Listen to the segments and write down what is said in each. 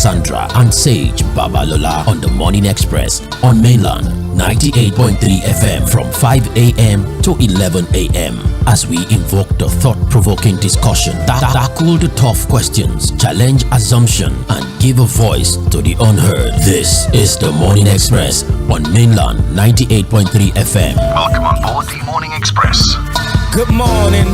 Cassandra and Sage Babalola on the Morning Express on Mainland 98.3 FM from 5 a.m. to 11 a.m. as we invoke the thought-provoking discussion, tackle the tough questions, challenge assumption, and give a voice to the unheard. This is the Morning Express on Mainland 98.3 FM. Welcome on board the Morning Express. Good morning.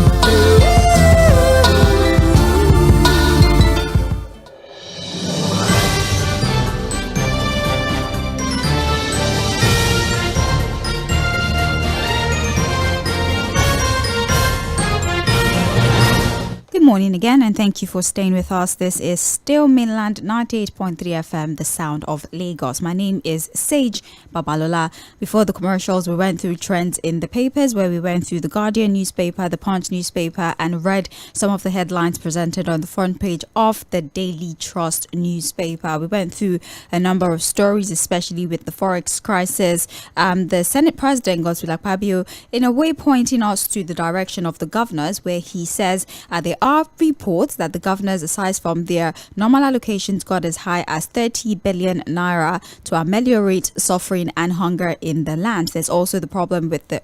Good morning again, and thank you for staying with us. This is still Mainland 98.3 FM, the sound of Lagos. My name is Sage Babalola. Before the commercials, we went through trends in the papers, where we went through the Guardian newspaper, the Punch newspaper, and read some of the headlines presented on the front page of the Daily Trust newspaper. We went through a number of stories, especially with the Forex crisis. The Senate President, Godswill Akpabio, in a way pointing us to the direction of the governors, where he says there are reports that the governors, aside from their normal allocations, got as high as 30 billion naira to ameliorate suffering and hunger in the land. There's also the problem with the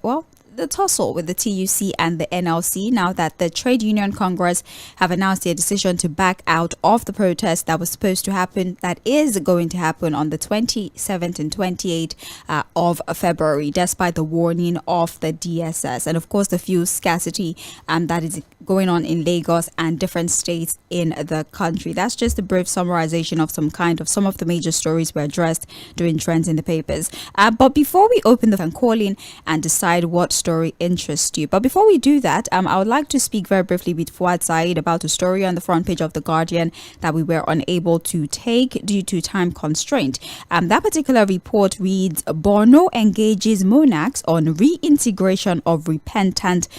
tussle with the TUC and the NLC, now that the Trade Union Congress have announced their decision to back out of the protest that was supposed to happen, that is going to happen on the 27th and 28th of February, despite the warning of the DSS and of course the fuel scarcity that is going on in Lagos and different states in the country. That's just a brief summarization of some of the major stories were addressed during trends in the papers. But before we open the phone call in and decide what story interests you, but before we do that, I would like to speak very briefly with Fuad Said about a story on the front page of The Guardian that we were unable to take due to time constraint. That particular report reads, Borno engages monarchs on reintegration of repentant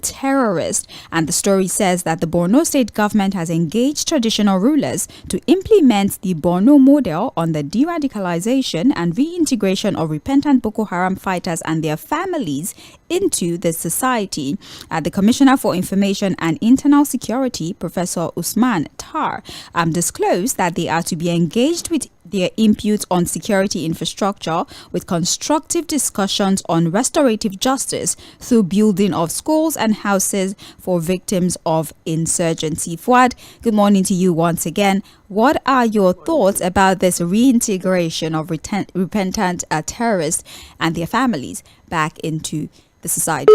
terrorists. And the story says that the Borno state government has engaged traditional rulers to implement the Borno model on the de-radicalization and reintegration of repentant Boko Haram fighters and their families into the society. The Commissioner for Information and Internal Security, Professor Usman Tar, disclosed that they are to be engaged with their input on security infrastructure with constructive discussions on restorative justice through building of schools and houses for victims of insurgency. Fuad, good morning to you once again. What are your thoughts about this reintegration of repentant terrorists and their families back into the society?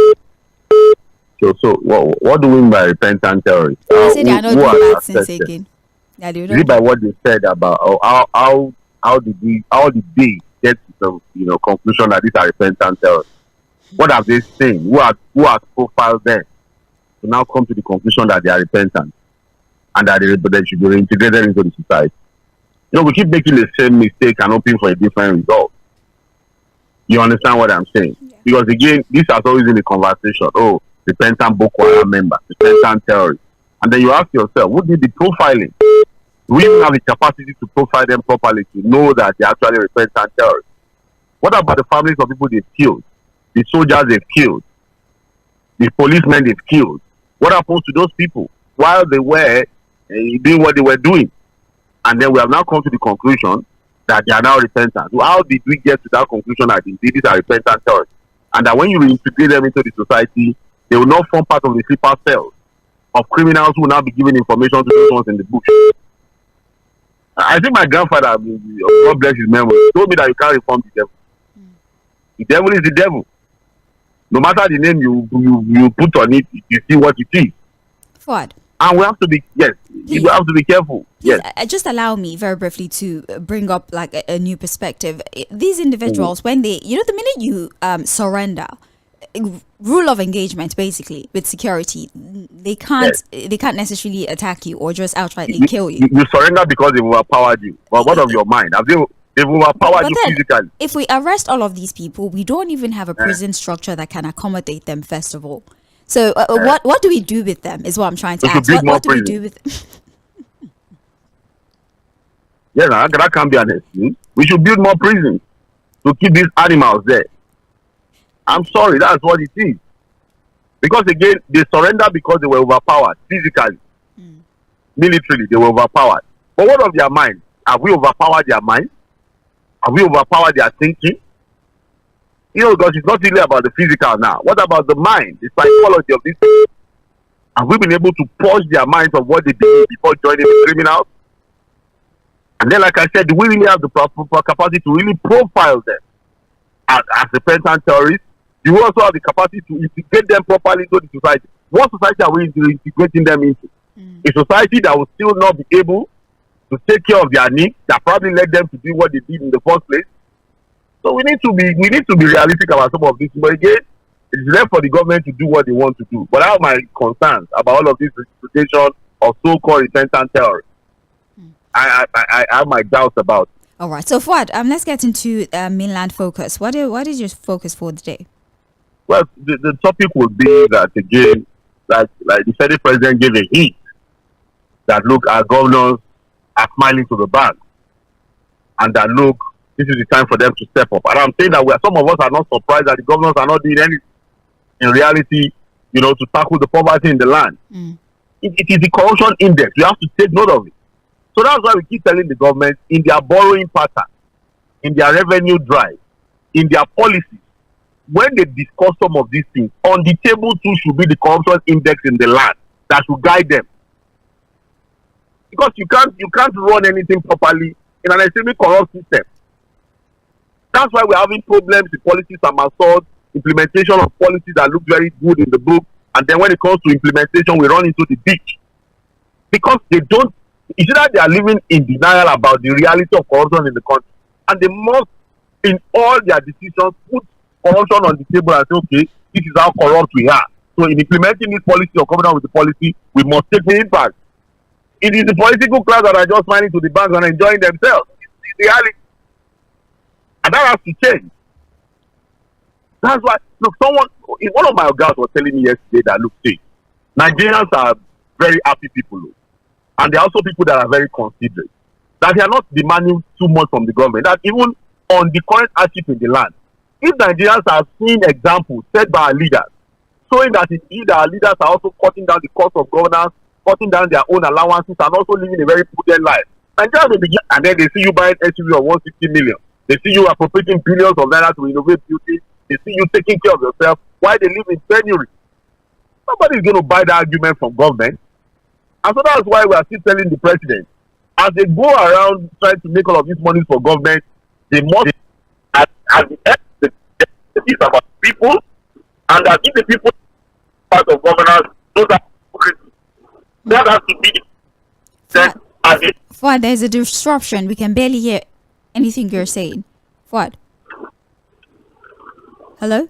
So what do we mean by repentant terrorists? I said they are not doing bad since again. Is it by what they said about how did they get to the conclusion that these are repentant terrorists? What have they seen? Who has profiled them to now come to the conclusion that they are repentant and that they should be reintegrated into the society? We keep making the same mistake and hoping for a different result. You understand what I'm saying? Yeah. Because again, this has always been a conversation. Oh, repentant Boko Haram members, repentant terrorists. And then you ask yourself, who did the profiling? We even have the capacity to profile them properly to know that they're actually repentant terrorists. What about the families of people they've killed? The soldiers they've killed? The policemen they've killed? What happens to those people while they were doing what they were doing? And then we have now come to the conclusion that they are now repentant. So how did we get to that conclusion that indeed these are repentant terrorists? And that when you reintegrate them into the society, they will not form part of the sleeper cells of criminals who will now be giving information to those ones in the bush. I think my grandfather, God bless his memory, told me that you can't reform the devil. The devil is the devil. No matter the name you put on it, you see what it is. What? And we have to be, we have to be careful. Please, just allow me very briefly to bring up like a new perspective. These individuals, when they, the minute you surrender, rule of engagement basically with security, they can't necessarily attack you or just outrightly kill you. You surrender because they've overpowered you. But what of your mind? They've overpowered you physically. If we arrest all of these people, we don't even have a prison structure that can accommodate them, first of all. So what do we do with them is what I'm trying to ask. What do we do with them? That can't be an excuse. We should build more prisons to keep these animals there. I'm sorry, that's what it is. Because again, they surrender because they were overpowered physically. Militarily, they were overpowered. But what of their mind? Have we overpowered their minds? Have we overpowered their thinking? Because it's not really about the physical now. What about the mind, the psychology of these people? Have we been able to purge their minds of what they did before joining the criminals? And then, like I said, do we really have the proper capacity to really profile them as repentant terrorists? Do we also have the capacity to integrate them properly into the society? What society are we integrating them into? A society that will still not be able to take care of their needs, that probably led them to do what they did in the first place. So we need to be realistic about some of this. But again, it's left for the government to do what they want to do. But I have my concerns about all of this reputation of so-called repentant terrorists. I have my doubts about. All right. So Fuad, let's get into mainland focus. What is your focus for today? Well, the topic will be that again, like the Senate president gave a hint that look, our governors are smiling to the bank, and that look, this is the time for them to step up. And I'm saying that some of us are not surprised that the governors are not doing anything in reality, to tackle the poverty in the land. It is the corruption index. You have to take note of it. So that's why we keep telling the government in their borrowing pattern, in their revenue drive, in their policies, when they discuss some of these things, on the table too should be the corruption index in the land that should guide them. Because you can't run anything properly in an extremely corrupt system. That's why we're having problems with policies and implementation of policies that look very good in the book, and then when it comes to implementation, we run into the ditch. Because they don't, it's that they are living in denial about the reality of corruption in the country. And they must, in all their decisions, put corruption on the table and say, okay, this is how corrupt we are. So in implementing this policy or coming out with the policy, we must take the impact. It is the political class that are just smiling to the banks and enjoying themselves. It's the reality. And that has to change. That's why, look, one of my guys was telling me yesterday that, look, see, Nigerians are very happy people, and they are also people that are very considerate. That they are not demanding too much from the government. That even on the current hardship in the land, if Nigerians are seeing examples set by our leaders, showing that our leaders are also cutting down the cost of governance, cutting down their own allowances, and also living a very prudent life. Nigerians will begin, and then they see you buying SUV of 160 million. They see you appropriating billions of naira to innovate beauty. They see you taking care of yourself while they live in penury. Nobody is going to buy the argument from government. And so that's why we are still telling the president, as they go around trying to make all of these money for government, they must, at the end, it's about people, and that if the people part of governance, those are that has to be. Fuad, there's a disruption. We can barely hear anything you're saying. Fuad. Hello?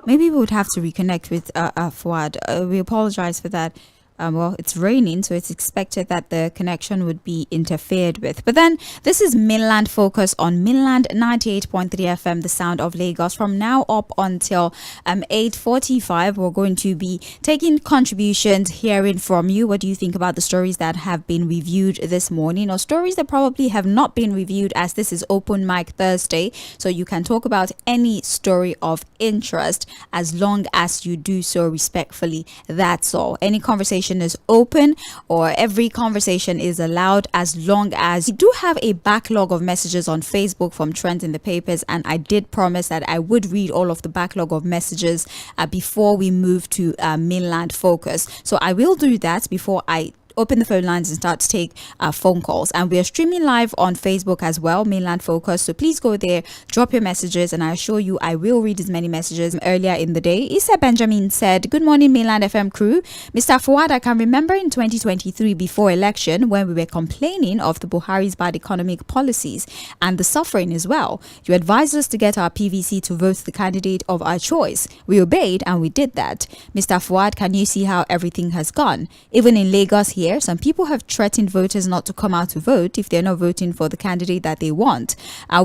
Maybe we would have to reconnect with Fuad. We apologize for that. Well, it's raining, so it's expected that the connection would be interfered with. But then this is Mainland Focus on Mainland 98.3 FM, the sound of Lagos. From now up until 8:45, we're going to be taking contributions, hearing from you. What do you think about the stories that have been reviewed this morning, or stories that probably have not been reviewed, as this is Open Mic Thursday. So you can talk about any story of interest as long as you do so respectfully. That's all. Any conversation is open, or every conversation is allowed, as long as we do have a backlog of messages on Facebook from Trends in the Papers, and I did promise that I would read all of the backlog of messages before we move to Mainland Focus. So I will do that before I open the phone lines and start to take phone calls. And we are streaming live on Facebook as well, Mainland Focus. So please go there, drop your messages, and I assure you I will read as many messages. Earlier in the day, Issa Benjamin said, "Good morning, Mainland FM crew. Mr. Fuad, I can remember in 2023, before election, when we were complaining of the Buhari's bad economic policies and the suffering as well. You advised us to get our PVC to vote the candidate of our choice. We obeyed, and we did that. Mr. Fuad, can you see how everything has gone? Even in Lagos here, some people have threatened voters not to come out to vote if they're not voting for the candidate that they want.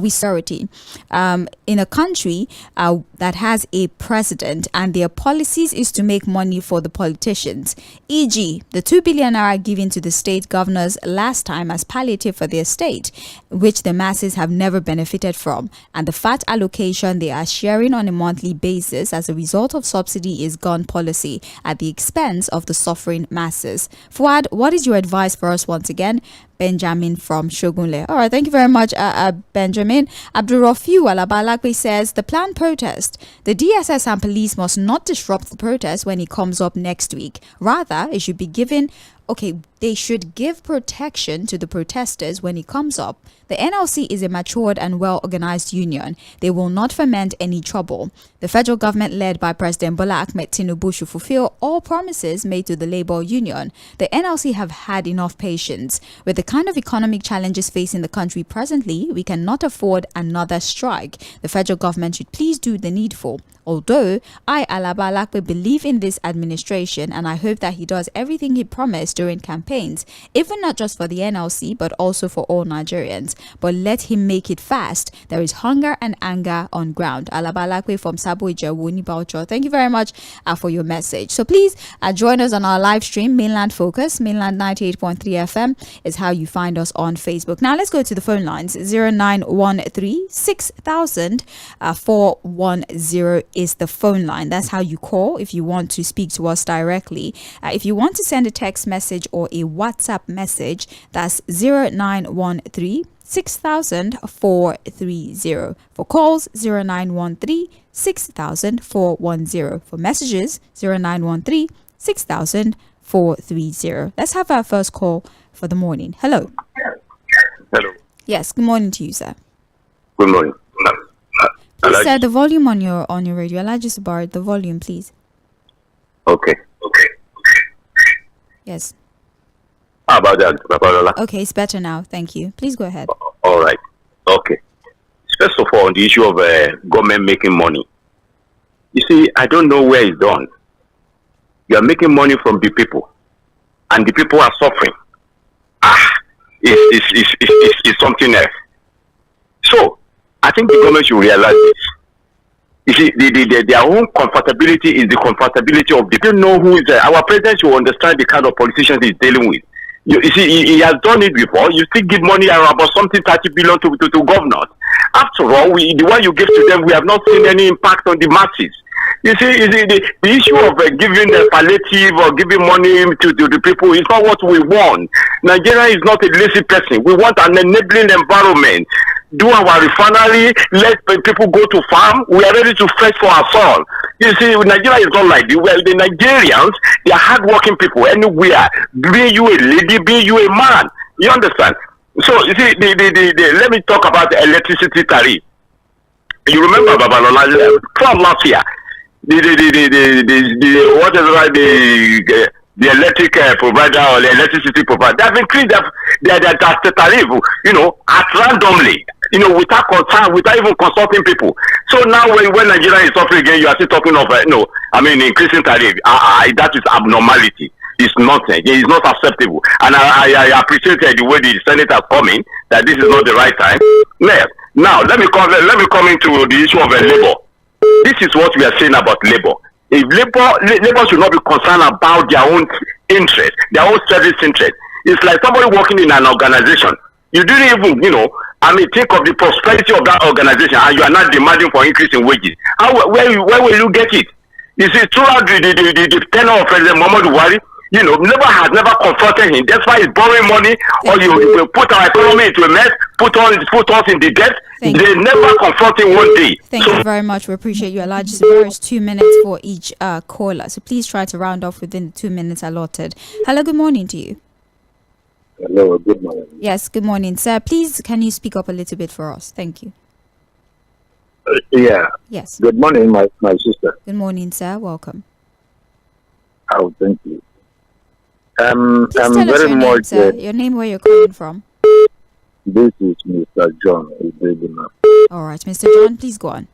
We sorry. In a country that has a president and their policies is to make money for the politicians, e.g. the 2 billion naira given to the state governors last time as palliative for their state, which the masses have never benefited from, and the fat allocation they are sharing on a monthly basis as a result of subsidy is gone policy at the expense of the suffering masses. Fuad, what is your advice for us once again? Benjamin from Shogunle. All right, thank you very much, Benjamin. Abdurrafiu Alabalakwe says the planned protest, the DSS and police must not disrupt the protest when it comes up next week. Rather, it should be given. They should give protection to the protesters when it comes up. The NLC is a matured and well-organized union. They will not foment any trouble. The federal government led by President Bola Ahmed Tinubu should fulfill all promises made to the labor union. The NLC have had enough patience. With the kind of economic challenges facing the country presently, we cannot afford another strike. The federal government should please do the needful. Although I, Alabalakwe, believe in this administration and I hope that he does everything he promised during campaigns, even not just for the NLC but also for all Nigerians. But let him make it fast. There is hunger and anger on ground. Alabalakwe from Sabo Jᴏɪᴜᴜ. Thank you very much for your message. So please join us on our live stream, Mainland Focus. Mainland 98.3 FM is how you find us on Facebook. Now let's go to the phone lines. 0913 6000 410 is the phone line. That's how you call if you want to speak to us directly. If you want to send a text message or a WhatsApp message, that's 0913 6000 430. For calls, 0913 6000 410. For messages, 0913 6000 430. Let's have our first call for the morning. Hello. Hello. Yes, good morning to you, sir. Good morning. Please, sir, the volume on your radio. Allow just about the volume, please. Okay. Yes. How about that, Babalola? Okay, it's better now. Thank you. Please go ahead. All right. Okay. First of all, on the issue of government making money. You see, I don't know where it's done. You are making money from the people, and the people are suffering. It's something else. So, I think the government should realize this. You see, their own comfortability is the comfortability of the people. Know who is there. Our president should understand the kind of politicians he's dealing with. You see, he has done it before. You still give money about something 30 billion to governors. After all, the one you give to them, we have not seen any impact on the masses. You see, the issue of giving a palliative or giving money to the people is not what we want. Nigeria is not a lazy person. We want an enabling environment. Do our refinery, let people go to farm. We are ready to fight for our soul. You see, Nigeria is not like this. Well, the Nigerians, they are hardworking people anywhere. Be you a lady, be you a man. You understand? So, you see, let me talk about the electricity tariff. You remember, Babalola, from last year, the electric provider or the electricity provider, they have increased their tariff, at randomly, without concern, without even consulting people. So now when Nigeria is suffering again, you are still talking of, increasing tariff. That is abnormality. It's nonsense. It's not acceptable. And I appreciate the way the Senate has come in, that this is not the right time. Now, let me come into the issue of labor. This is what we are saying about labor. If labor should not be concerned about their own interest, their own service interest. It's like somebody working in an organization. You didn't even, think of the prosperity of that organization, and you are not demanding for increase in wages. Where will you get it? You see, throughout the tenure of President Muhammadu Buhari, labor has never confronted him. That's why he's borrowing money, or you put our economy into a mess, put us in the debt. They never confront him one day. Thank you very much. We appreciate you. Allow just there is 2 minutes for each caller. So please try to round off within the 2 minutes allotted. Hello, good morning to you. Hello, good morning. Yes, good morning, sir. Please, can you speak up a little bit for us? Thank you. Yeah. Yes. Good morning, my sister. Good morning, sir. Welcome. Oh, thank you. Please I'm tell us very your name, much. sir. Your name, where you're calling from. This is Mr. John. All right, Mr. John, please go on.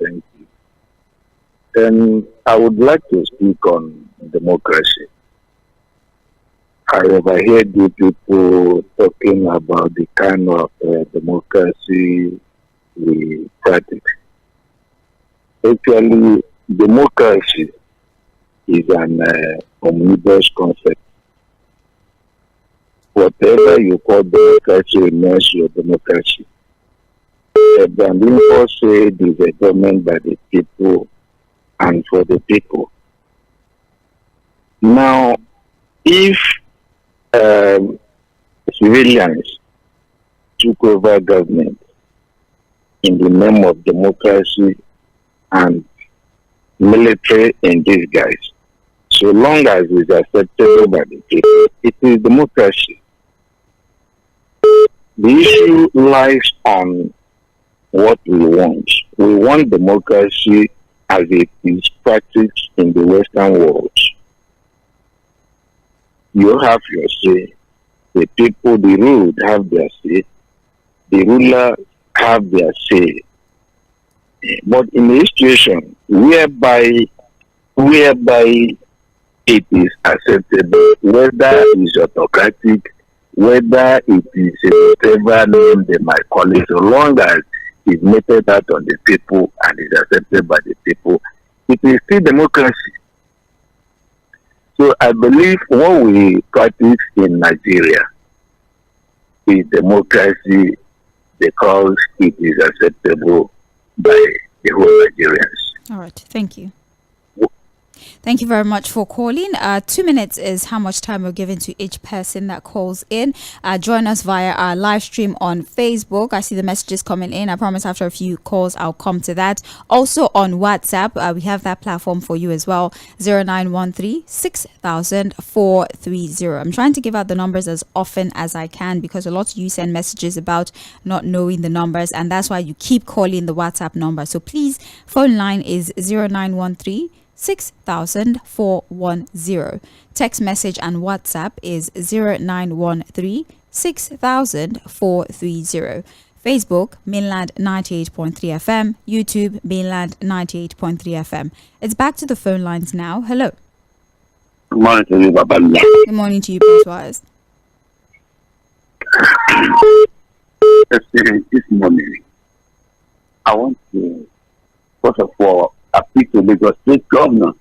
Thank you. I would like to speak on democracy. I overheard the people talking about the kind of democracy we practice. Actually, democracy is an omnibus concept. Whatever you call democracy remains your democracy. Abraham Lincoln said it is a government by the people and for the people. Now, if civilians took over government in the name of democracy and military in disguise, so long as it's acceptable by the people, it is democracy. The issue lies on what we want. We want democracy as it is practiced in the Western world. You have your say. The people, the ruled, have their say. The ruler have their say. But in a situation whereby it is acceptable, whether it's autocratic, whether it is whatever name they might call it, so long as it's meted out on the people and is accepted by the people, it is still democracy. So I believe what we practice in Nigeria is democracy because it is acceptable by the whole Nigerians. All right, thank you. Thank you very much for calling. 2 minutes is how much time we're giving to each person that calls in. Join us via our live stream on Facebook. I see the messages coming in. I promise after a few calls, I'll come to that. Also on WhatsApp, we have that platform for you as well. 0913 6000 430. I'm trying to give out the numbers as often as I can because a lot of you send messages about not knowing the numbers, and that's why you keep calling the WhatsApp number. So please, phone line is 0913 6000 410. Text message and WhatsApp is 0913 6000 430. Facebook, Mainland 98.3 FM. YouTube, Mainland 98.3 FM. It's back to the phone lines now. Hello. Good morning to you, Baba. Good morning to you, Boswise. This morning, I want to, first of all, appeal to Lagos State Governor.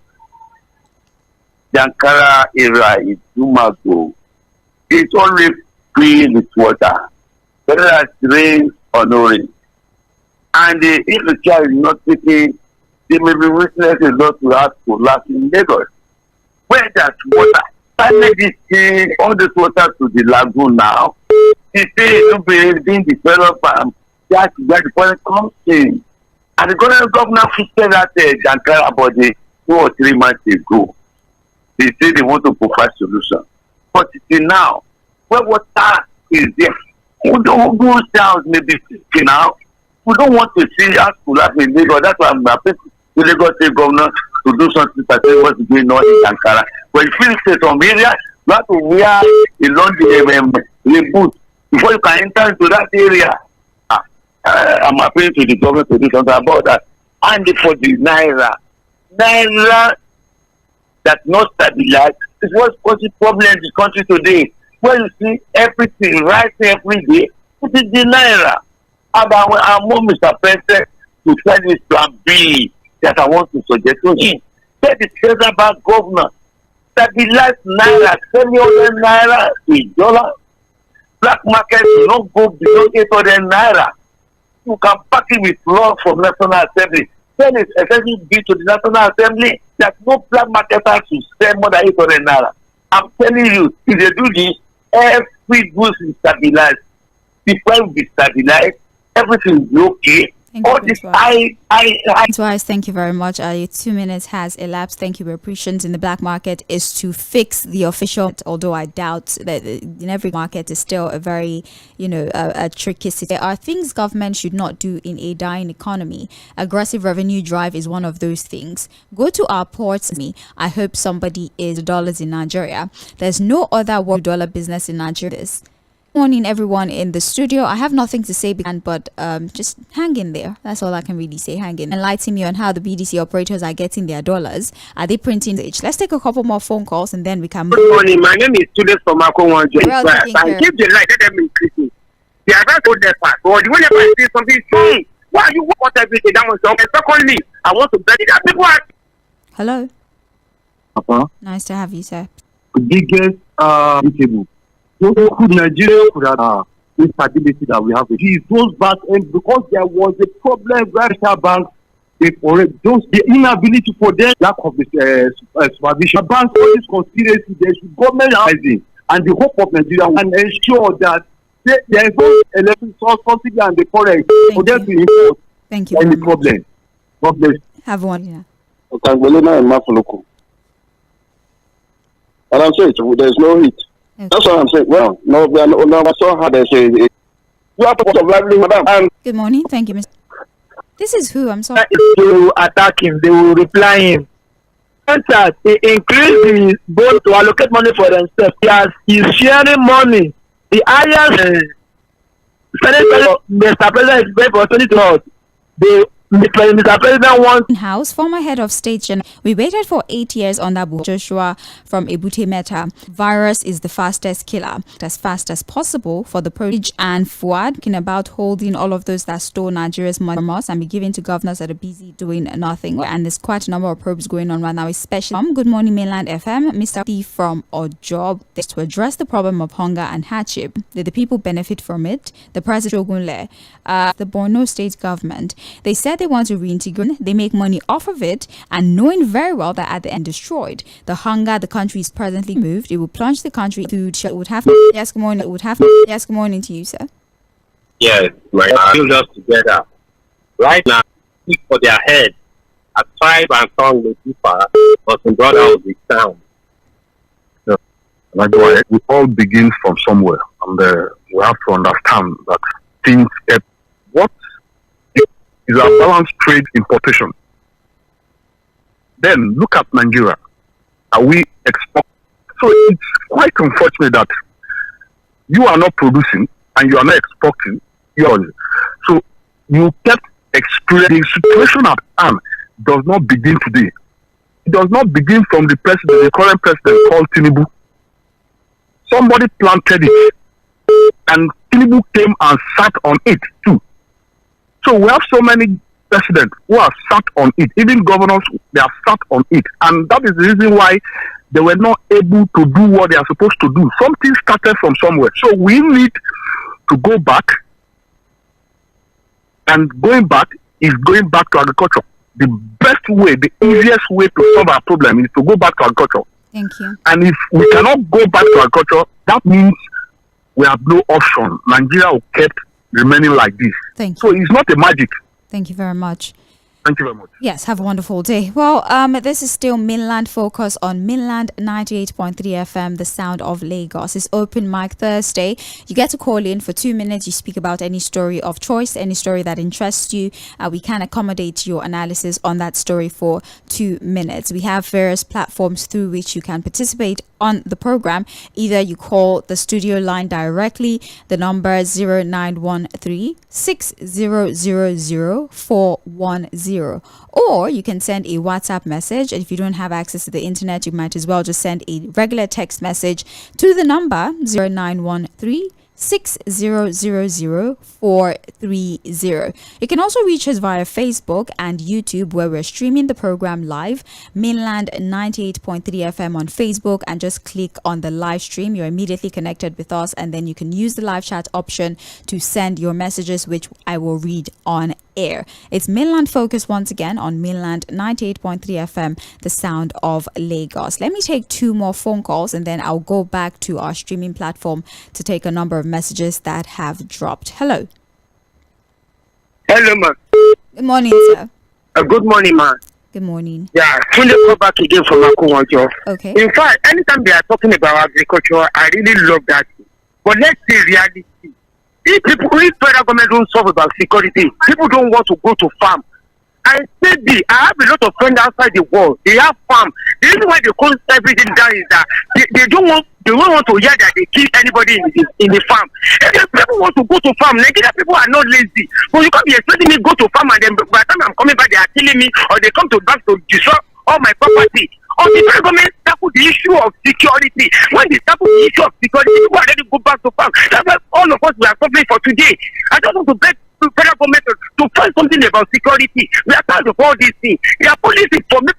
The Ankara area is 2 months ago. It's only free with water, whether it's rain or no rain. And if the child is not taking, they may be witnessing a lot to have to last in Lagos. Where there's water, and maybe all this water to the lagoon now. It is being developed and that's where the point comes in. And the governor said that Ankara body 2 or 3 months ago. They say they want to provide solution. But now, where water is there, we don't go down maybe now. We don't want to see us to laugh in Lagos. That's why I'm happy to Lagos State Governor to do something to say what's going on in Ankara. But if you say some area, you have to wear a long boot before you can enter into that area. I'm appealing to the government to do something about that. And for the Naira that's not stabilized is what's causing problems in the country today. When you see everything rising every day, it is the Naira. And I want Mr. President to tell this plan B that I want to suggest to him. Tell the central bank governor, stabilize Naira, 700 Naira $1. Black market will not go below 800 Naira. You can pack it with law from National Assembly. Then it's essentially due to the National Assembly that no black marketers should spend more than 800 Naira. I'm telling you, if they do this, every goods is stabilized. People will be stabilized. Everything will be okay. All this, Twice, thank you very much. Your 2 minutes has elapsed. Thank you. We're appreciating in the black market is to fix the official, although I doubt that in every market is still a very, a tricky situation. There are things government should not do in a dying economy. Aggressive revenue drive is one of those things. Go to our ports. I hope somebody is dollars in Nigeria. There's no other $1 business in Nigeria. Morning everyone in the studio. I have nothing to say but just hang in there. That's all I can really say. Hang in. Enlighten me on how the BDC operators are getting their dollars. Are they printing each? Let's take a couple more phone calls and then we can Good morning. My name is Student from Akon. I keep the light, let them increase it. They are not good that part. But the way they say something, say, why you want everything that was wrong? And secondly, I want to bet it that people are. Hello. Papa. Nice to have you, sir. The biggest table. So could Nigeria could have instability that we have. It goes back and because there was a problem where banks the inability for them, lack of supervision, ban all this conspiracy, there should government rising, and the hope of Nigeria can ensure that there is no election subsidy and the forex for them to import. Thank you. Any problem? God bless. Have one. Yeah. And I'm saying there's no heat. Okay. That's what I'm saying. Well, no, we are not so hard. I say you have to put a lively, madam. Good morning. Thank you, Mr. This is who? I'm sorry. They will attack him. They will reply him. They increase the board to allocate money for themselves. He's sharing money. The highest Mr. President is going for 2012. Mr. President wants House, former head of state. We waited for 8 years on that book. Joshua from Ebute-Metta. Virus is the fastest killer. As fast as possible for the Prodigy and Fuad, talking about holding all of those that stole Nigeria's money from us and be given to governors that are busy doing nothing. And there's quite a number of probes going on right now, especially Good Morning Mainland FM, Mr. P from Ojob, to address the problem of hunger and hardship. Did the people benefit from it? The President Ogunle, the Borno state government, they said they want to reintegrate. They make money off of it, and knowing very well that at the end destroyed the hunger the country is presently moved, it will plunge the country food. Would have yes, good morning. Would have yes, good morning to you, sir. Yes, my children together right now speak for their head. A tribe and tongue may differ, but in brother will be sound. Likewise, we all begin from somewhere, and we have to understand that things. What is a balanced trade importation? Then look at Nigeria. Are we export? So it's quite unfortunate that you are not producing and you are not exporting. So you kept experiencing. The situation at hand does not begin today. It does not begin from the president, the current president called Tinubu. Somebody planted it, and Tinubu came and sat on it too. So we have so many presidents who have sat on it, even governors, they have sat on it. And that is the reason why they were not able to do what they are supposed to do. Something started from somewhere. So we need to go back. And going back is going back to agriculture. The best way, the easiest way to solve our problem is to go back to agriculture. Thank you. And if we cannot go back to agriculture, that means we have no option. Nigeria will keep remaining like this. Thank you. So it's not a magic. Thank you very much. Thank you very much. Yes, have a wonderful day. Well, this is still Mainland Focus on Mainland 98.3 FM, the sound of Lagos. It's Open Mic Thursday. You get to call in for 2 minutes. You speak about any story of choice, any story that interests you. We can accommodate your analysis on that story for 2 minutes. We have various platforms through which you can participate on the program. Either you call the studio line directly, the number 0913 6000 410, or you can send a WhatsApp message. And if you don't have access to the internet, you might as well just send a regular text message to the number 0913 6000 You can also reach us via Facebook and YouTube, where we're streaming the program live. Mainland 98.3 FM on Facebook, and just click on the live stream. You're immediately connected with us, and then you can use the live chat option to send your messages, which I will read on air. It's Mainland Focus once again on Mainland 98.3 FM, the sound of Lagos. Let me take 2 more phone calls, and then I'll go back to our streaming platform to take a number of messages that have dropped. Hello. hello, ma. Good morning, sir. Good morning, ma. Good morning. Yeah, when they go back again from Akuwanjo. Okay. In fact, anytime they are talking about agriculture, I really love that. But let's say reality. If federal government don't solve about security, people don't want to go to farm. I said I have a lot of friends outside the world. They have farm. The reason why they close everything down is that they don't want to hear that they kill anybody in the farm. If people want to go to farm, Nigeria people are not lazy. But you can't be expecting me to go to farm, and then by the time I'm coming back, they are killing me, or they come to back to destroy all my property. Or the federal government tackle the issue of security. When they tackle the issue of security, people are ready to go back to farm. That's why all of us we are suffering for today. I just want to beg the federal government to find something about security. We are tired of all these things. They are police for me.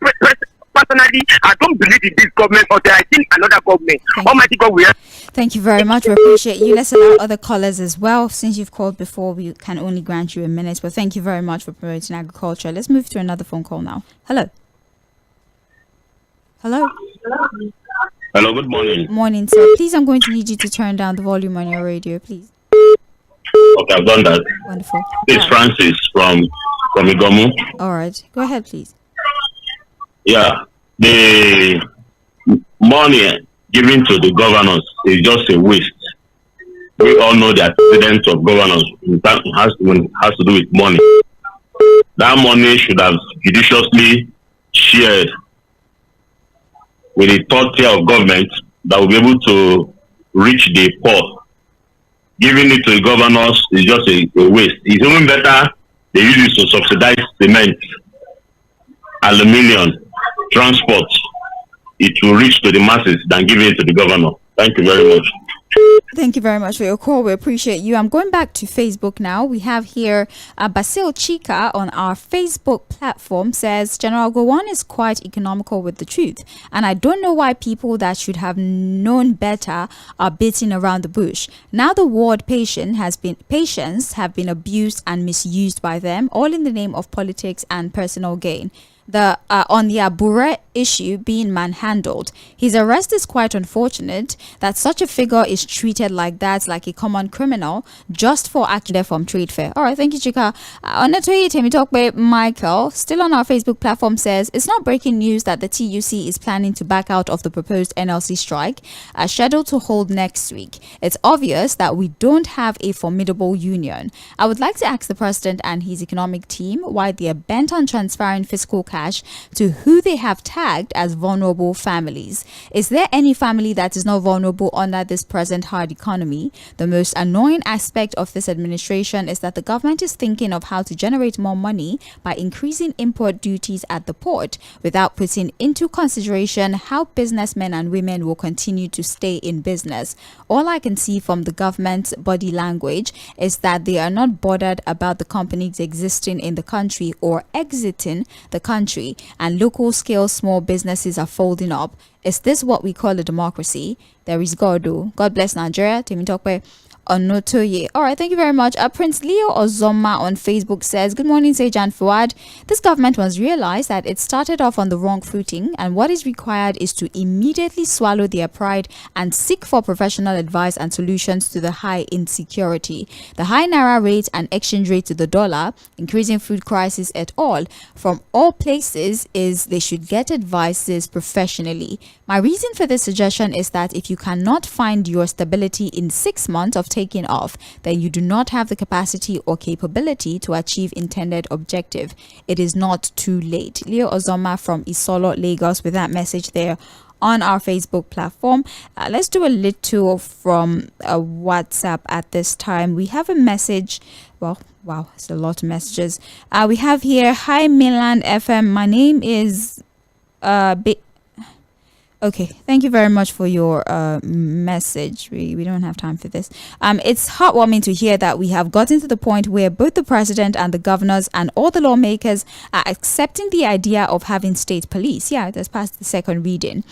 personally, I don't believe in this government or there is another government. Almighty God will help. Thank you very much. We appreciate you. Let's allow other callers as well. Since you've called before, we can only grant you a minute. But thank you very much for promoting agriculture. Let's move to another phone call now. Hello. Hello. Hello, good morning. Morning, sir. Please, I'm going to need you to turn down the volume on your radio, please. Okay, I've done that. Wonderful. It's Francis from Igomu. All right. Go ahead, please. Yeah, the money given to the governors is just a waste. We all know the accident of governors has to do with money. That money should have judiciously shared with the third tier of government that will be able to reach the poor. Giving it to the governors is just a waste. It's even better they use it to subsidize cement, aluminium, transport. It will reach to the masses than giving it to the governor. Thank you very much. Thank you very much for your call. We appreciate you. I'm going back to Facebook now. We have here Basil Chika on our Facebook platform says General Gowon is quite economical with the truth, and I don't know why people that should have known better are beating around the bush. Now the word patience have been abused and misused by them, all in the name of politics and personal gain. On the Abure issue being manhandled. His arrest is quite unfortunate that such a figure is treated like that, like a common criminal, just for acting there from trade fair. All right, thank you, Chika. On Tᴜɪ̀nᴜ Michael, still on our Facebook platform, says it's not breaking news that the TUC is planning to back out of the proposed NLC strike, scheduled to hold next week. It's obvious that we don't have a formidable union. I would like to ask the president and his economic team why they are bent on transferring fiscal cash to who they have tagged as vulnerable families. Is there any family that is not vulnerable under this present hard economy? The most annoying aspect of this administration is that the government is thinking of how to generate more money by increasing import duties at the port without putting into consideration how businessmen and women will continue to stay in business. All I can see from the government's body language is that they are not bothered about the companies existing in the country or exiting the country, and local scale small businesses are folding up. Is this what we call a democracy? There is God, though. God bless Nigeria. Tᴜɪ̀nᴜ Onotoye. All right, thank you very much. Prince Leo Ozoma on Facebook says, good morning, Sage and Fuad. This government must realize that it started off on the wrong footing, and what is required is to immediately swallow their pride and seek for professional advice and solutions to the high insecurity, the high naira rate and exchange rate to the dollar, increasing food crisis at all. From all places is they should get advices professionally. My reason for this suggestion is that if you cannot find your stability in 6 months of taking off, then you do not have the capacity or capability to achieve intended objective. It is not too late. Leo Ozoma from Isolo, Lagos, with that message there on our Facebook platform. Let's do a little from WhatsApp at this time. We have a message. Well, wow, it's a lot of messages. We have here, hi Mainland FM. My name is Okay, thank you very much for your message. We don't have time for this. It's heartwarming to hear that we have gotten to the point where both the president and the governors and all the lawmakers are accepting the idea of having state police. Yeah, that's past the second reading.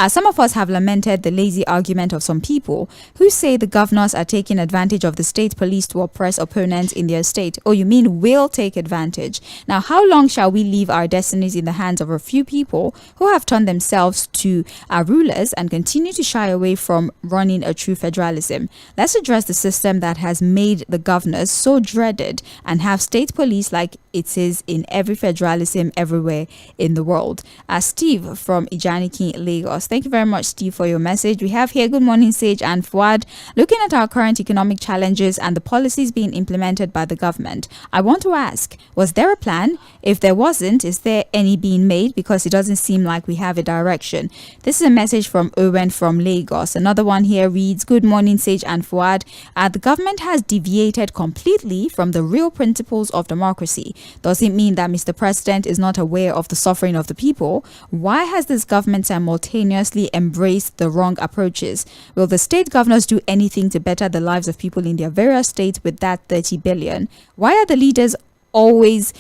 Some of us have lamented the lazy argument of some people who say the governors are taking advantage of the state police to oppress opponents in their state. Oh, you mean will take advantage? Now, how long shall we leave our destinies in the hands of a few people who have turned themselves to our rulers and continue to shy away from running a true federalism? Let's address the system that has made the governors so dreaded and have state police like it is in every federalism everywhere in the world. Steve from Ijaniki, Lagos. Thank you very much, Steve, for your message. We have here, good morning, Sage and Fuad. Looking at our current economic challenges and the policies being implemented by the government, I want to ask, was there a plan? If there wasn't, is there any being made? Because it doesn't seem like we have a direction. This is a message from Owen from Lagos. Another one here reads, good morning, Sage and Fuad. The government has deviated completely from the real principles of democracy. Does it mean that Mr. President is not aware of the suffering of the people? Why has this government simultaneously embraced the wrong approaches? Will the state governors do anything to better the lives of people in their various states with that 30 billion? Why are the leaders always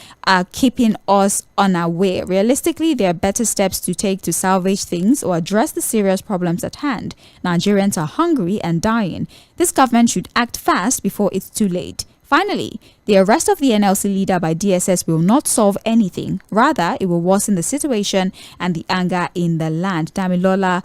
keeping us unaware. Realistically, there are better steps to take to salvage things or address the serious problems at hand. Nigerians are hungry and dying. This government should act fast before it's too late. Finally, the arrest of the NLC leader by DSS will not solve anything. Rather, it will worsen the situation and the anger in the land. Damilola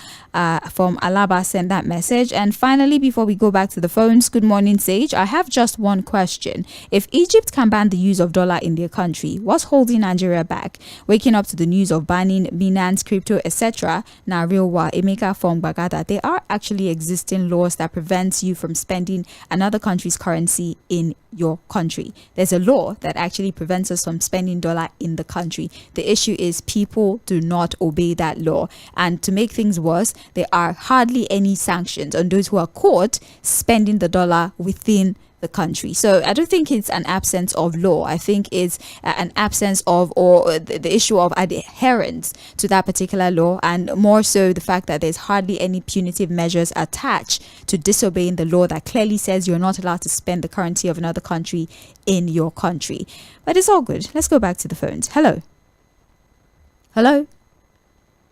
from Alaba sent that message. And finally, before we go back to the phones, good morning, Sage. I have just one question. If Egypt can ban the use of dollar in their country, what's holding Nigeria back? Waking up to the news of banning Binance, crypto, etc. Nariwa, Emeka from Bagada. There are actually existing laws that prevents you from spending another country's currency in your country. There's a law that actually prevents us from spending dollar in the country. The issue is people do not obey that law. And to make things worse, there are hardly any sanctions on those who are caught spending the dollar within the country. So I don't think it's an absence of law. I think it's an absence of, or the issue of adherence to that particular law, and more so the fact that there's hardly any punitive measures attached to disobeying the law that clearly says you're not allowed to spend the currency of another country in your country. But it's all good. Let's go back to the phones. Hello. Hello.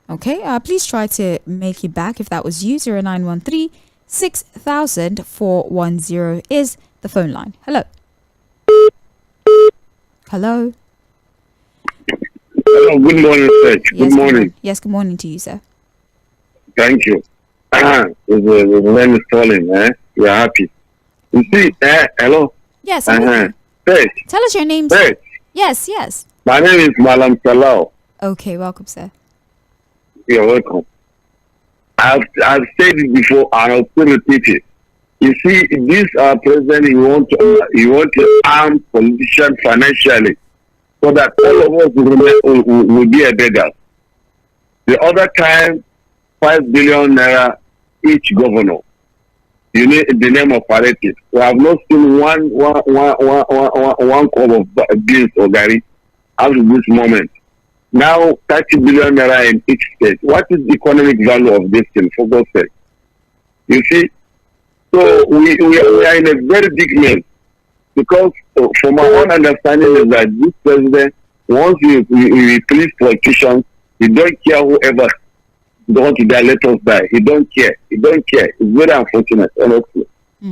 Okay, please try to make it back if that was you. 0913 6000 410 is the phone line. Hello. Hello. Hello, good morning, sir. Yes, Good morning. Yes, good morning to you, sir. Thank you. The name is calling, we are happy. You see, hello? Yes, Hey, tell us your name, hey, sir. Yes, yes. my name is Malam Salau. Okay, welcome, sir. You're welcome. I've said it before and I'll still repeat it. You see, this president, he want to arm politicians financially so that all of us will be a beggar. The other time, 5 billion naira each governor. You need the name of palliative. We have not seen one cup of beans or gari up to this moment. Now 30 billion naira in each state. What is the economic value of this thing, for God's sake? You see? So we are in a very big mess, because from my own understanding is that this president, once you replace politicians, he don't care whoever don't die, let us die. He don't care. He don't care. It's very unfortunate, honestly.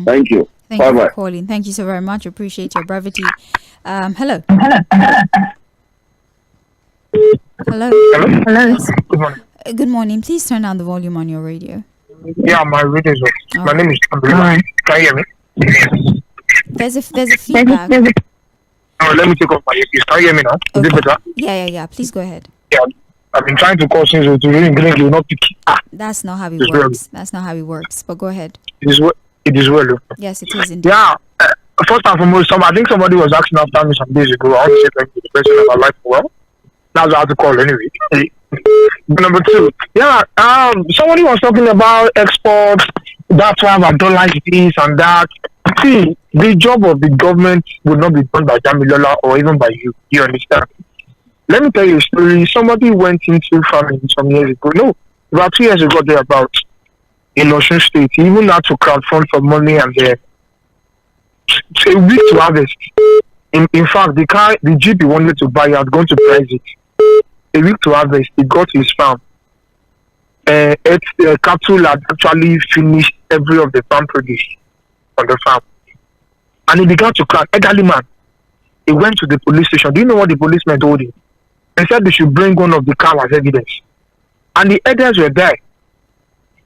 Thank you. Thank you for calling. Thank you so very much. Appreciate your brevity. Hello. Hello. Yes. Good morning. Good morning. Please turn down the volume on your radio. Yeah, my radio is on. My name is Ambulance. Can you hear me? There's a feedback. Oh, let me take off my earpiece. Can you hear me now? Is it better? Yeah. Please go ahead. Yeah, I've been trying to call since to ring, you not pick. That's not how it works. That's not how it works. But go ahead. It is well. Yes, it is indeed. Yeah. First and foremost, I think somebody was asking after me some days ago. I want to say thank you to the person of my life. Well, that's what I have to call anyway. Number two, somebody was talking about exports. That's why I've done like this and that. See, the job of the government would not be done by Damilola or even by you. You understand? Let me tell you a story. Somebody went into farming some years ago. No, about 2 years ago, thereabout, in Osun State. He even had to crowdfund for money, and then a week to harvest. In fact, the Jeep he wanted to buy, he had gone to price it. A week to harvest, he got to his farm. Cattle had actually finished every of the farm produce on the farm. And he began to cry. Elderly man. He went to the police station. Do you know what the policeman told him? He said they should bring one of the cows as evidence. And the elders were there.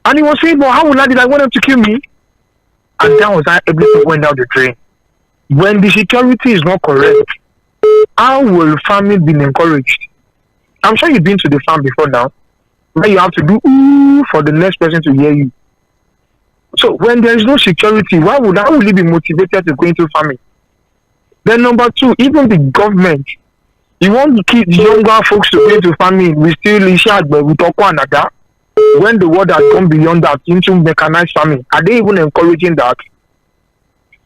And he was saying, but how will I want them to kill me? And that was how everything went down the drain. When the security is not correct, how will farming be encouraged? I'm sure you've been to the farm before now, where you have to do for the next person to hear you. So when there is no security, how will he be motivated to go into farming? Then number two, even the government, you want to keep younger folks to go into farming, we still with Oko and Ada. When the world has gone beyond that into mechanized farming, are they even encouraging that?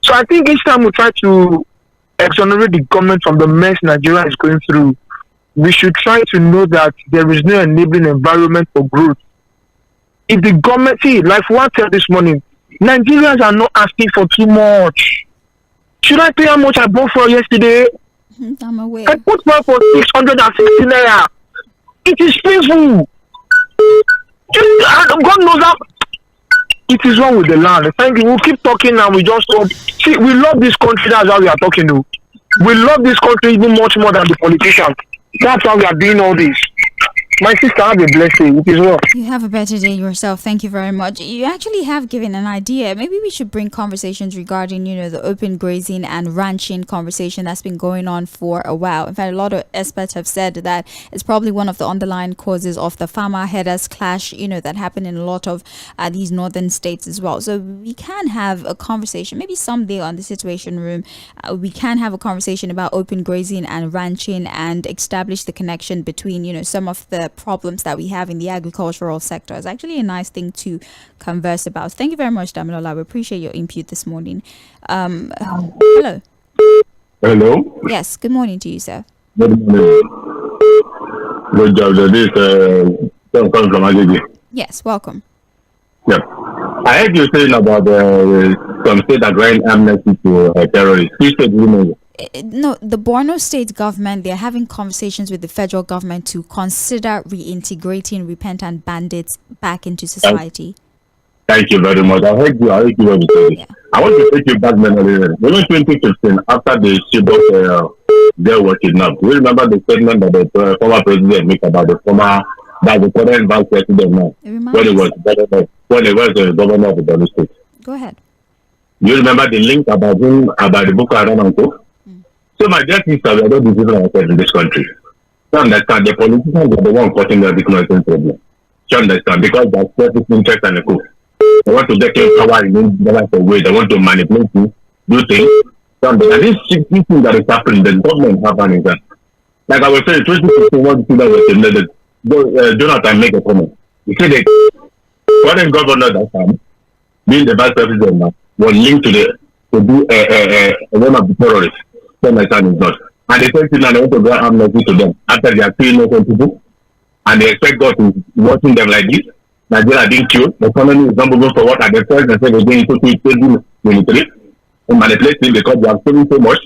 So I think each time we try to exonerate the government from the mess Nigeria is going through, we should try to know that there is no enabling environment for growth. If the government, like what I said this morning, Nigerians are not asking for too much. Should I pay how much I bought for yesterday? I'm aware. I put one for 660 naira. It is painful. God knows that it is wrong with the land. Thank you. We'll keep talking and we just talk. See, we love this country. That's why we are talking to. We love this country even much more than the politicians. That's why we are doing all this. My sister, have a blessed day. It is well. You have a better day yourself. Thank you very much. You actually have given an idea. Maybe we should bring conversations regarding, the open grazing and ranching conversation that's been going on for a while. In fact, a lot of experts have said that it's probably one of the underlying causes of the farmer herders clash, that happened in a lot of these northern states as well. So we can have a conversation, maybe someday on the Situation Room, we can have a conversation about open grazing and ranching and establish the connection between, some of the problems that we have in the agricultural sector. It's actually a nice thing to converse about. Thank you very much, Damilola. We appreciate your input this morning. Hello. Hello. Yes, good morning to you, sir. Good morning. Good job. This from Agege. Yes, welcome. Yeah. I heard you saying about some state that grant amnesty to terrorists. Which state do you know? No, the Borno state government, they're having conversations with the federal government to consider reintegrating repentant bandits back into society. Thank you very much. I heard you what you said. Yeah. I want to take you back memory. In 2015, after the Chibok girl was kidnapped, you remember the statement that the former president made about the current vice president now, when he was the governor of the Borno state. Go ahead. You remember the link about him, about the Boko Haram and co? So my dear sister, we are not deceiving ourselves in this country. You understand, the politicians are the one causing the economic problem. You understand, because that's self-interest and a coup. They want to get your power in the way. They want to manipulate you, do things. And this thing that is happening, the government happening that. Like I was saying, 2016, one thing that was admitted, Jonathan make a comment. He said the current governor that time, being the vice president now, was linked to do one of the terrorists. So my son is not. And the same thing, I want to grant amnesty to them after they are killing innocent people, and they expect God to watching them like this. Nigeria being killed, the economy is not moving forward, and the president said they're going to military and manipulating because they are stealing so much.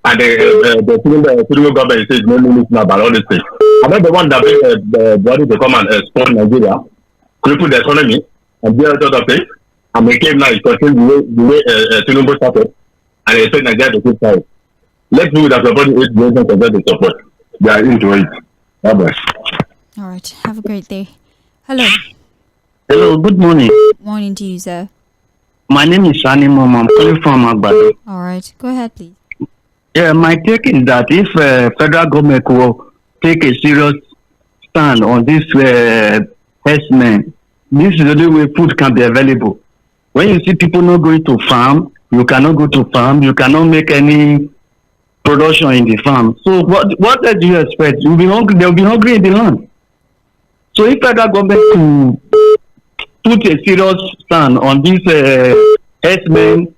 And the federal government says no listen about all these things. I'm not the one that brings the body to come and export Nigeria, cripple the economy, and do all other things. And we came now, it's continuing the way Tinubu started. And they said Nigeria to keep quiet. Let's do that supporting 8 billion compared to support. They are into it. Bye-bye. All right. Have a great day. Hello. Hello, good morning. Morning to you, sir. My name is Shani Mom. I'm calling from Agbado. All right. Go ahead, please. Yeah, my take is that if federal government will take a serious stand on this herdsmen, this is the only way food can be available. When you see people not going to farm, you cannot go to farm, you cannot make any production in the farm. So what else do you expect? You'll be hungry, they'll be hungry in the land. So if federal government to put a serious stand on this herdsmen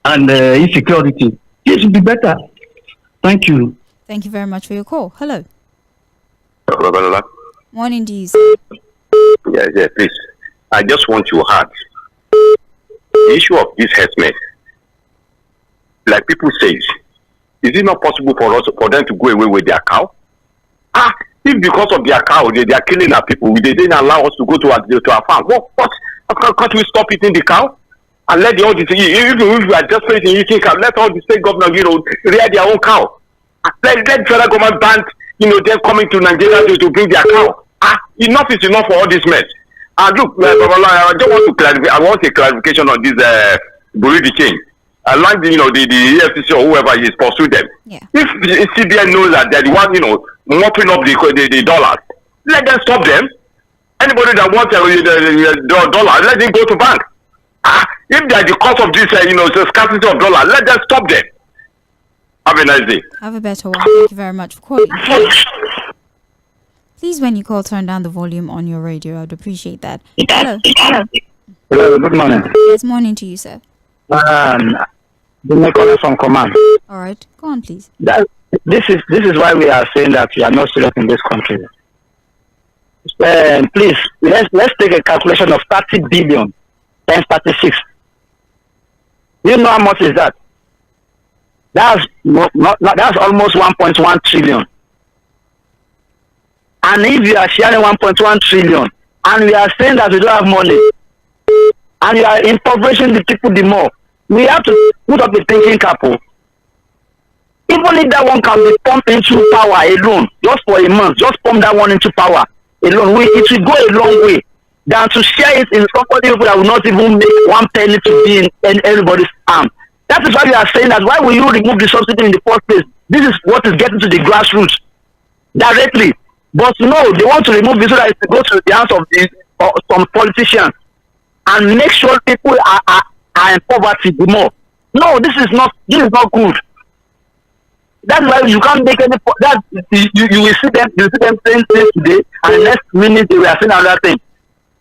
and insecurity, this will be better. Thank you. Thank you very much for your call. Hello. Hello. Morning to you, sir. Yeah, please. I just want to add the issue of this herdsmen. Like people say, is it not possible for them to go away with their cow? If because of their cow they are killing our people, they didn't allow us to go to our farm. What? Can't we stop eating the cow and let all the if we are desperate in eating cow, let all the state governors rear their own cow. Let federal government ban them coming to Nigeria to bring their cow. Enough is enough for all this mess. Look, I just want to clarify. I want a clarification on this Burundi chain. Like the EFCC or whoever is pursue them. Yeah. If the CBN knows that they're the one mopping up the dollars, let them stop them. Anybody that wants the dollar, let them go to bank. If they are the cause of this scarcity of dollar, let them stop them. Have a nice day. Have a better one. Thank you very much for calling. Please, when you call, turn down the volume on your radio. I'd appreciate that. Hello. Hello, good morning. Yes, morning to you, sir. The caller from command. All right, go on, please. This is why we are saying that we are not serious in this country. Please, let's take a calculation of 30 billion times 36. You know how much is that? That's that's almost 1.1 trillion. And if you are sharing 1.1 trillion, and we are saying that we don't have money, and you are impoverishing the people the more, we have to put up a thinking cap. Even if that one can be pumped into power alone, just for a month, just pump that one into power alone, it will go a long way than to share it in somebody that will not even make one penny to be in anybody's arm. That is why we are saying that why will you remove the subsidy in the first place? This is what is getting to the grassroots directly. But no, they want to remove this so that it goes to the hands of some politicians and make sure people are in poverty the more. No, this is not good. That's why you can't make any. You will see them saying things today, and the next minute they will saying another thing,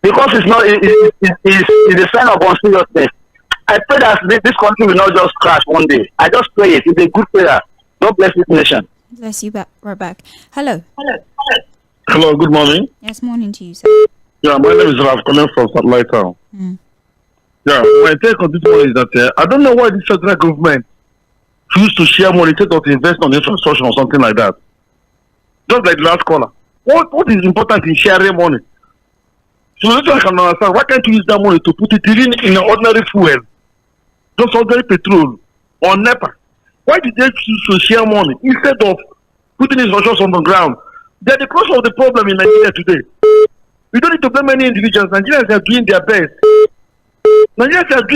because it's not. It's a sign of unseriousness. I pray that this country will not just crash one day. I just pray it. It's a good prayer. God bless this nation. Bless you right back. Hello. Hello. Good morning. Yes, morning to you, sir. Yeah, my name is Ralph calling from Tᴜɪ̀ᴜnᴛᴇʀ. Yeah, my take on this one is that I don't know why this federal government choose to share money instead of invest on infrastructure or something like that. Just like the last caller. What is important in sharing money? So that's what I can understand. Why can't you use that money to put it in an ordinary fuel? Just ordinary petrol or NEPA. Why did they choose to share money instead of putting infrastructure on the ground? They're the cause of the problem in Nigeria today. We don't need to blame any individuals. Nigerians are doing their best. Nigerians don't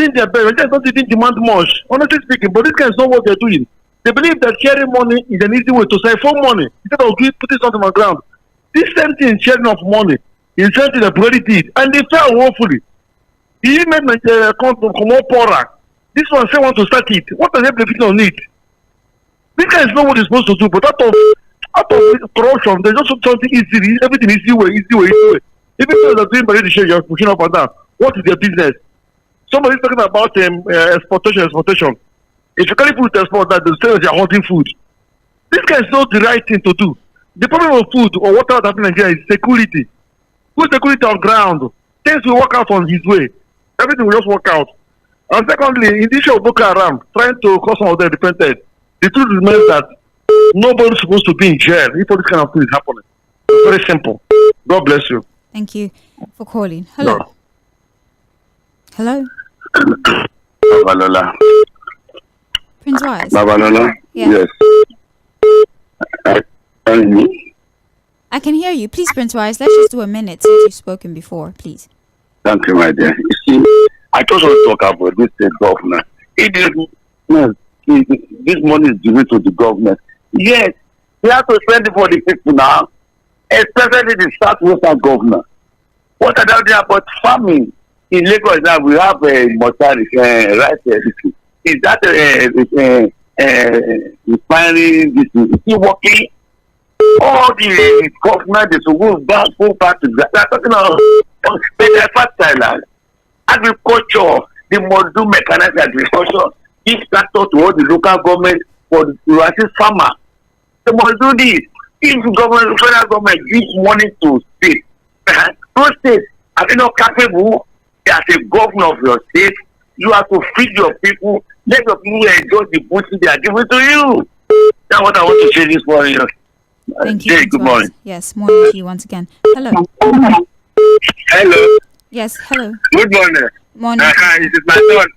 even demand much, honestly speaking, but this guy is not what they're doing. They believe that sharing money is an easy way to siphon money instead of putting something on the ground. This same thing, sharing of money, is something that Buhari did, and they fell woefully. He made Nigeria come more poorer. This one say want to start it. What are they benefiting on it? This guy is not what he's supposed to do, but out of corruption, they just something easy, everything easy way. Even though they're doing by the share, you're pushing up and down. What is their business? Somebody's talking about exportation. If you can't put export, that the sales are hunting food. This guy is not the right thing to do. The problem of food or water that in Nigeria is security. Put security on ground. Things will work out on his way. Everything will just work out. And secondly, in the issue of Boko Haram, trying to cause some of them repented, the truth remains that nobody's supposed to be in jail if all this kind of thing is happening. It's very simple. God bless you. Thank you for calling. Hello. No. Hello. Babalola. Prince Wise. Babalola. Yeah. Yes. I can hear you. Please, Prince Wise, let's just do a minute since you've spoken before, please. Thank you, my dear. You see, I just want to talk about this state government. This money is given to the government. Yes, we have to spend it for the people now, especially the Southwestern governor. What are they doing about farming? In Lagos now, we have a mortality, rice. Is that refinery? This is still working? All the government is go back to that. They're talking about fertilizer, agriculture. They must do mechanized agriculture. Give tractor to all the local government for to assist farmer. They must do this. If the federal government gives money to state, those states are they not capable? As a governor of your state, you have to feed your people. Let your people enjoy the booty they are giving to you. That's what I want to say this morning. Thank you. Good morning. Yes, morning to you once again. Hello. Hello. Yes, hello. Good morning. Morning. It is my turn.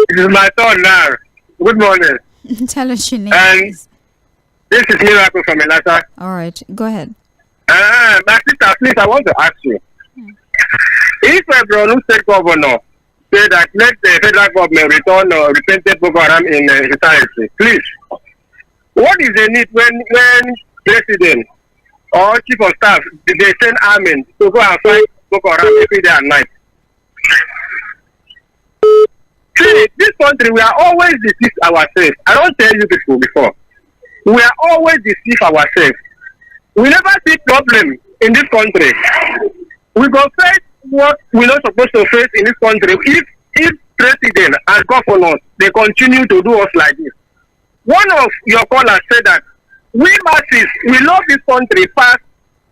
It is my turn now. Good morning. Tell us your name. This is Miracle from Elasa. All right, go ahead. My sister, please, I want to ask you. If a Borno state governor say that let the federal government return repented Boko Haram in society, please, what is the need when president or chief of staff they send army to go and fight Boko Haram every day and night? See, this country, we are always deceive ourselves. I don't tell you people before. We are always deceive ourselves. We never see problem in this country. We go face what we're not supposed to face in this country if president and governors they continue to do us like this. One of your callers said that we masses we love this country past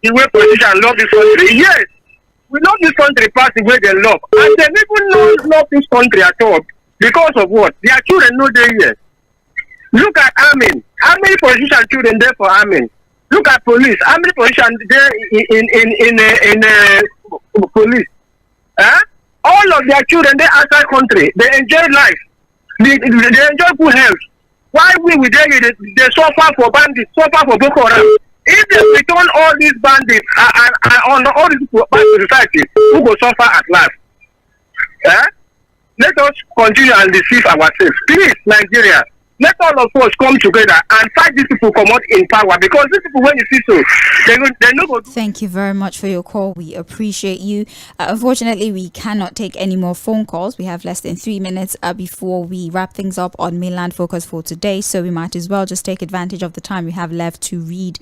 the way politicians love this country. Yes, we love this country past the way they love, and they even don't love this country at all because of what their children know they here. Look at army. How many politician children there for army? Look at police. How many politicians there in police? Huh? All of their children they outside country. They enjoy life. They enjoy good health. Why we there they suffer for bandits, suffer for Boko Haram? If they return all these bandits and on all these people back to society, who will suffer at last? Let us continue and deceive ourselves. Please, Nigeria, let all of us come together and fight these people come out in power, because these people, when you see so, they're not going to... Thank you very much for your call. We appreciate you. Unfortunately, we cannot take any more phone calls. We have less than 3 minutes before we wrap things up on Mainland Focus for today. So we might as well just take advantage of the time we have left to read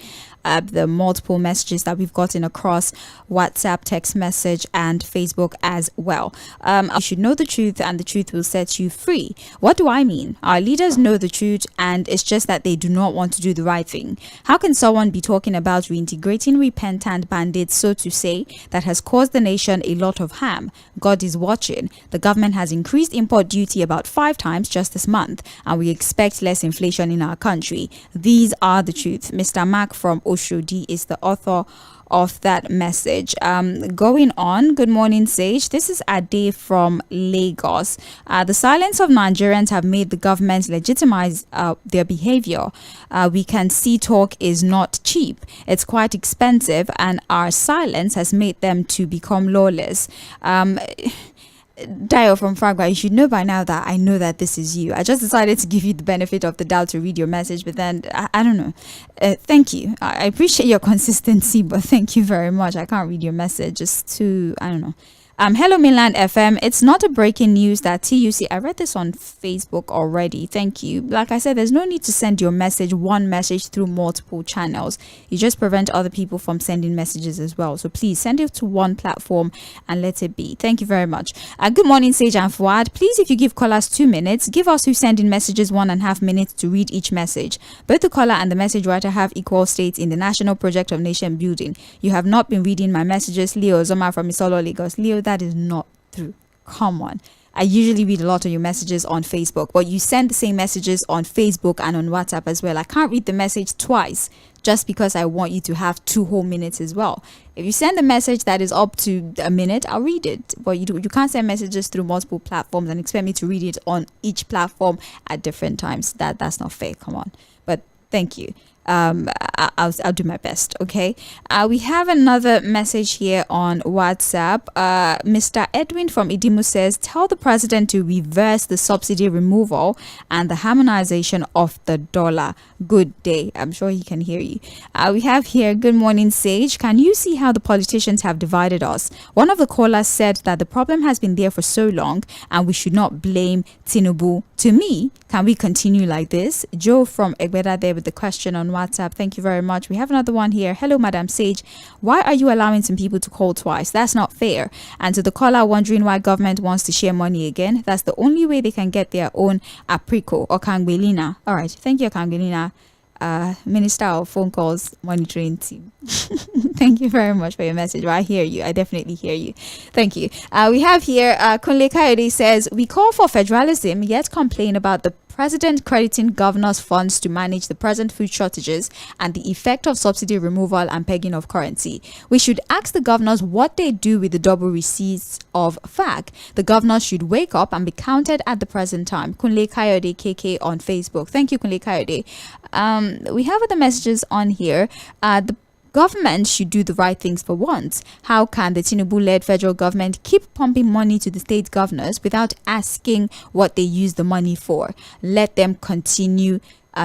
the multiple messages that we've gotten across WhatsApp, text message, and Facebook as well. You should know the truth, and the truth will set you free. What do I mean? Our leaders know the truth, and it's just that they do not want to do the right thing. How can someone be talking about reintegrating repentant bandits, so to say, that has caused the nation a lot of harm? God is watching. The government has increased import duty about 5 times just this month, and we expect less inflation in our country. These are the truth. Mr. Mark from Oshodi is the author of that message. Going on, good morning, Sage. This is Ade from Lagos. The silence of Nigerians have made the government legitimize their behavior. We can see talk is not cheap. It's quite expensive, and our silence has made them to become lawless. Dio from Fragwa, you should know by now that I know that this is you. I just decided to give you the benefit of the doubt to read your message, but then I don't know. Thank you. I appreciate your consistency, but thank you very much. I can't read your message. Just too, I don't know. Hello, Mainland FM. It's not a breaking news that TUC. I read this on Facebook already. Thank you. Like I said, there's no need to send your message, one message through multiple channels. You just prevent other people from sending messages as well. So please send it to one platform and let it be. Thank you very much. Good morning, Sage and Fuad. Please, if you give callers 2 minutes, give us who send in messages 1.5 minutes to read each message. Both the caller and the message writer have equal states in the National Project of Nation Building. You have not been reading my messages. Leo Zoma from Isolo, Lagos. Leo, that is not true. Come on. I usually read a lot of your messages on Facebook, but you send the same messages on Facebook and on WhatsApp as well. I can't read the message twice just because I want you to have 2 whole minutes as well. If you send a message that is up to a minute, I'll read it. But you can't send messages through multiple platforms and expect me to read it on each platform at different times. That's not fair. Come on. But thank you. I'll do my best. Okay. We have another message here on WhatsApp. Mr. Edwin from Idimu says, tell the president to reverse the subsidy removal and the harmonization of the dollar. Good day. I'm sure he can hear you. We have here, good morning, Sage. Can you see how the politicians have divided us? One of the callers said that the problem has been there for so long and we should not blame Tinubu. To me, can we continue like this? Joe from Egbeda there with the question on WhatsApp. Thank you very much. We have another one here. Hello, Madam Sage. Why are you allowing some people to call twice? That's not fair. And to the caller wondering why government wants to share money again, that's the only way they can get their own Aprico or Kangwelina. All right. Thank you, Kangwelina. Minister of Phone Calls Monitoring Team. Thank you very much for your message. Well, I hear you. I definitely hear you. Thank you. We have here Kunle Kayode says, we call for federalism yet complain about the president crediting governors' funds to manage the present food shortages and the effect of subsidy removal and pegging of currency. We should ask the governors what they do with the double receipts of FAC. The governors should wake up and be counted at the present time. Kunle Kayode KK on Facebook. Thank you, Kunle Kayode. We have other messages on here. The government should do the right things for once. How can the Tinubu-led federal government keep pumping money to the state governors without asking what they use the money for? Let them continue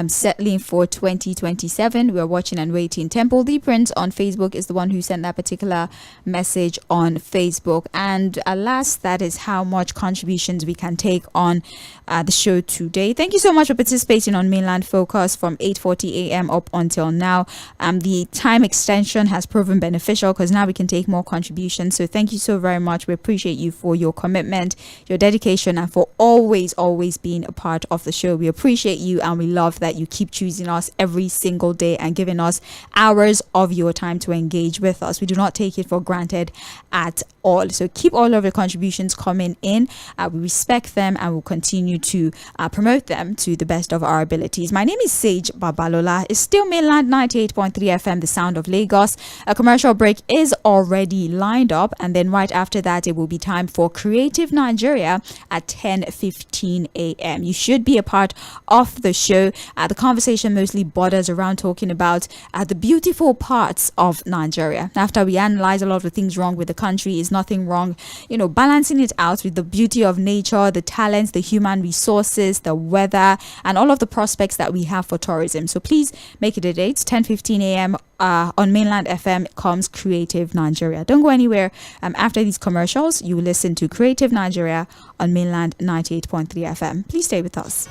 settling for 2027. We're watching and waiting. Temple D Prince on Facebook is the one who sent that particular message on Facebook. And alas, that is how much contributions we can take on the show today. Thank you so much for participating on Mainland Focus from 8:40 a.m. up until now. The time extension has proven beneficial because now we can take more contributions. So thank you so very much. We appreciate you for your commitment, your dedication, and for always being a part of the show. We appreciate you and we love that. that you keep choosing us every single day and giving us hours of your time to engage with us. We do not take it for granted at all. So keep all of your contributions coming in. We respect them and will continue to promote them to the best of our abilities. My name is Sage Babalola. It's still Mainland 98.3 FM, the sound of Lagos. A commercial break is already lined up, and then right after that it will be time for Creative Nigeria at 10:15 a.m. You should be a part of the show. The conversation mostly borders around talking about the beautiful parts of Nigeria. After we analyze a lot of the things wrong with the country, is nothing wrong, balancing it out with the beauty of nature, the talents, the human resources, the weather, and all of the prospects that we have for tourism. So please make it a date. 10:15 a.m. On Mainland FM comes Creative Nigeria. Don't go anywhere. After these commercials, you will listen to Creative Nigeria on Mainland 98.3 FM. Please stay with us.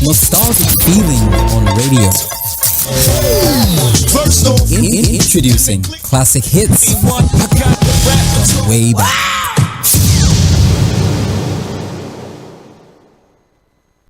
Nostalgic feeling on radio. Introducing classic hits from way back.